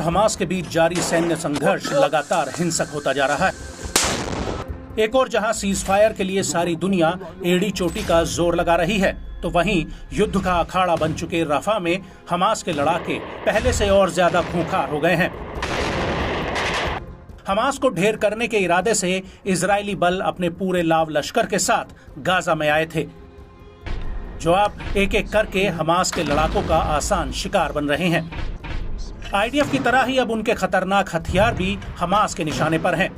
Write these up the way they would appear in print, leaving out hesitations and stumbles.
Hamas के बीच जारी सैन्य संघर्ष लगातार हिंसक होता जा रहा है। एक और जहां सीज फायर के लिए सारी दुनिया एड़ी चोटी का जोर लगा रही है, तो वहीं युद्ध का अखाड़ा बन चुके रफा में हमास के लड़ाके पहले से और ज्यादा खूंखार हो गए हैं। हमास को ढेर करने के इरादे से इजरायली बल अपने पूरे लाव लश्कर के साथ गाजा में आए थे, जो अब एक एक करके हमास के लड़ाकों का आसान शिकार बन रहे हैं। आईडीएफ की तरह ही अब उनके खतरनाक हथियार भी हमास के निशाने पर हैं।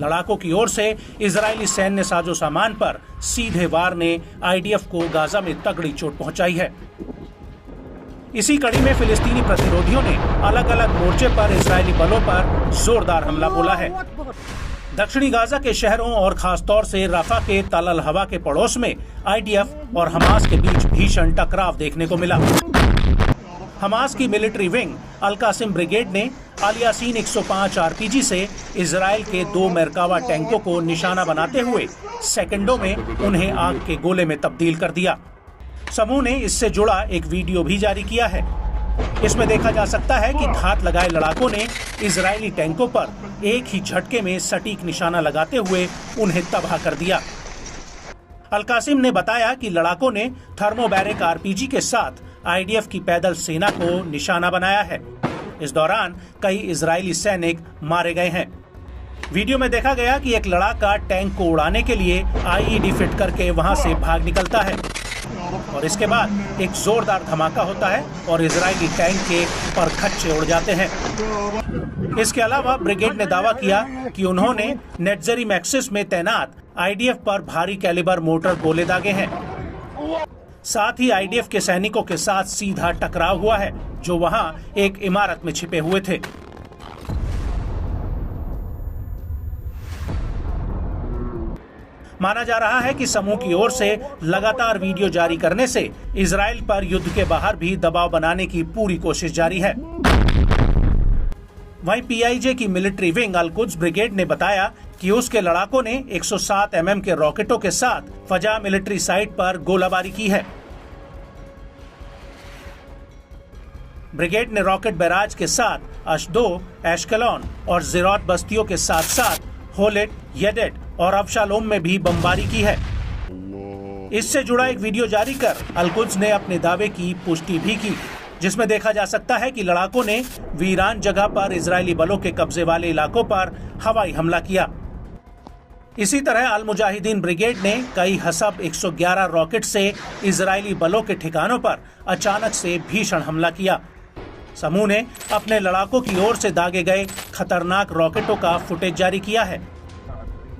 लड़ाकों की ओर से इजरायली सैन्य साजो सामान पर सीधे वार ने आईडीएफ को गाजा में तगड़ी चोट पहुंचाई है। इसी कड़ी में फिलिस्तीनी प्रतिरोधियों ने अलग अलग मोर्चे पर इजरायली बलों पर जोरदार हमला बोला है। दक्षिणी गाजा के शहरों और खासतौर से रफा के तल अल हवा के पड़ोस में आईडीएफ और हमास के बीच भीषण टकराव देखने को मिला। हमास की मिलिट्री विंग अल कासिम ब्रिगेड ने अल यासीन 105 आरपीजी से इजराइल के 2 मेरकावा टैंकों को निशाना बनाते हुए सेकंडों में उन्हें आग के गोले में तब्दील कर दिया। समूह ने इससे जुड़ा एक वीडियो भी जारी किया है। इसमें देखा जा सकता है कि घात लगाए लड़ाकों ने इजरायली टैंकों पर एक ही झटके में सटीक निशाना लगाते हुए उन्हें तबाह कर दिया। अल कासिम ने बताया कि लड़ाकों ने थर्मोबैरिक आरपीजी के साथ आईडीएफ की पैदल सेना को निशाना बनाया है। इस दौरान कई इजरायली सैनिक मारे गए हैं। वीडियो में देखा गया कि एक लड़ाका टैंक को उड़ाने के लिए आईईडी फिट करके वहां से भाग निकलता है और इसके बाद एक जोरदार धमाका होता है और इजरायली टैंक के परखच्चे उड़ जाते हैं। इसके अलावा ब्रिगेड ने दावा किया कि उन्होंने नेटजरी मैक्सिस में तैनात आईडीएफ पर भारी कैलिबर मोटर गोले दागे हैं। साथ ही आईडीएफ के सैनिकों के साथ सीधा टकराव हुआ है, जो वहां एक इमारत में छिपे हुए थे। माना जा रहा है कि समूह की ओर से लगातार वीडियो जारी करने से इजराइल पर युद्ध के बाहर भी दबाव बनाने की पूरी कोशिश जारी है। वहीं पीआईजे की मिलिट्री विंग अल कुद्स ब्रिगेड ने बताया कि उसके लड़ाकों ने 107 mm के रॉकेटों के साथ फजा मिलिट्री साइट पर गोलाबारी की है। ब्रिगेड ने रॉकेट बैराज के साथ अशदो, एश्केलॉन और ज़िरौत बस्तियों के साथ साथ होलेट, येडेट और अबशालोम में भी बमबारी की है। इससे जुड़ा एक वीडियो जारी कर अल कुद्स ने अपने दावे की पुष्टि भी की, जिसमें देखा जा सकता है कि लड़ाकों ने वीरान जगह पर इजरायली बलों के कब्जे वाले इलाकों पर हवाई हमला किया। इसी तरह अल मुजाहिदीन ब्रिगेड ने कई हसब 111 रॉकेट से इजरायली बलों के ठिकानों पर अचानक से भीषण हमला किया। समूह ने अपने लड़ाकों की ओर से दागे गए खतरनाक रॉकेटों का फुटेज जारी किया है।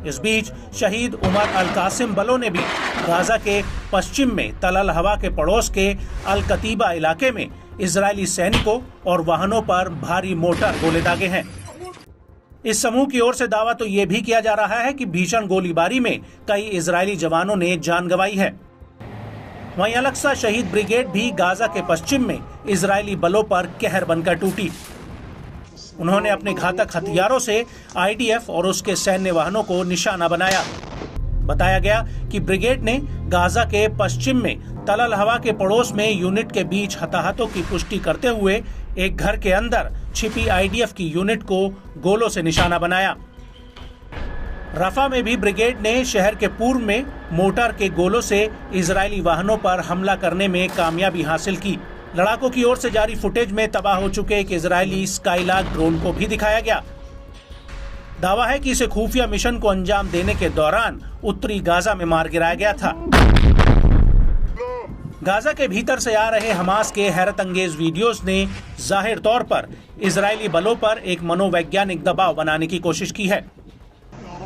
इस बीच शहीद उमर अल कासिम बलों ने भी गाजा के पश्चिम में तल अल हवा के पड़ोस के अल कतीबा इलाके में इजरायली सैनिकों और वाहनों पर भारी मोटर गोले दागे हैं। इस समूह की ओर से दावा तो ये भी किया जा रहा है कि भीषण गोलीबारी में कई इजरायली जवानों ने जान गंवाई है। वहीं अलग-सा शहीद ब्रिगेड भी गाजा के पश्चिम में इजरायली बलों पर कहर बनकर टूटी। उन्होंने अपने घातक हथियारों से आईडीएफ और उसके सैन्य वाहनों को निशाना बनाया। बताया गया कि ब्रिगेड ने गाजा के पश्चिम में तल अल हवा के पड़ोस में यूनिट के बीच हताहतों की पुष्टि करते हुए एक घर के अंदर छिपी आईडीएफ की यूनिट को गोलों से निशाना बनाया। रफा में भी ब्रिगेड ने शहर के पूर्व में मोटर के गोलों से इजरायली वाहनों पर हमला करने में कामयाबी हासिल की। लड़ाकों की ओर से जारी फुटेज में तबाह हो चुके एक इजरायली स्काईलार्क ड्रोन को भी दिखाया गया। दावा है कि इसे खुफिया मिशन को अंजाम देने के दौरान उत्तरी गाजा में मार गिराया गया था। गाजा के भीतर से आ रहे हमास के हैरत अंगेज वीडियोस ने जाहिर तौर पर इजरायली बलों पर एक मनोवैज्ञानिक दबाव बनाने की कोशिश की है।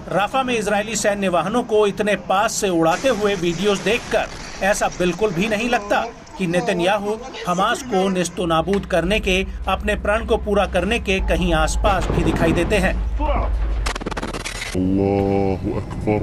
राफा में इजरायली सैन्य वाहनों को इतने पास से उड़ाते हुए वीडियोस देखकर ऐसा बिल्कुल भी नहीं लगता कि नेतन्याहू हमास को नेस्तो नाबूद करने के अपने प्रण को पूरा करने के कहीं आसपास भी दिखाई देते हैं। अल्लाहु अकबर।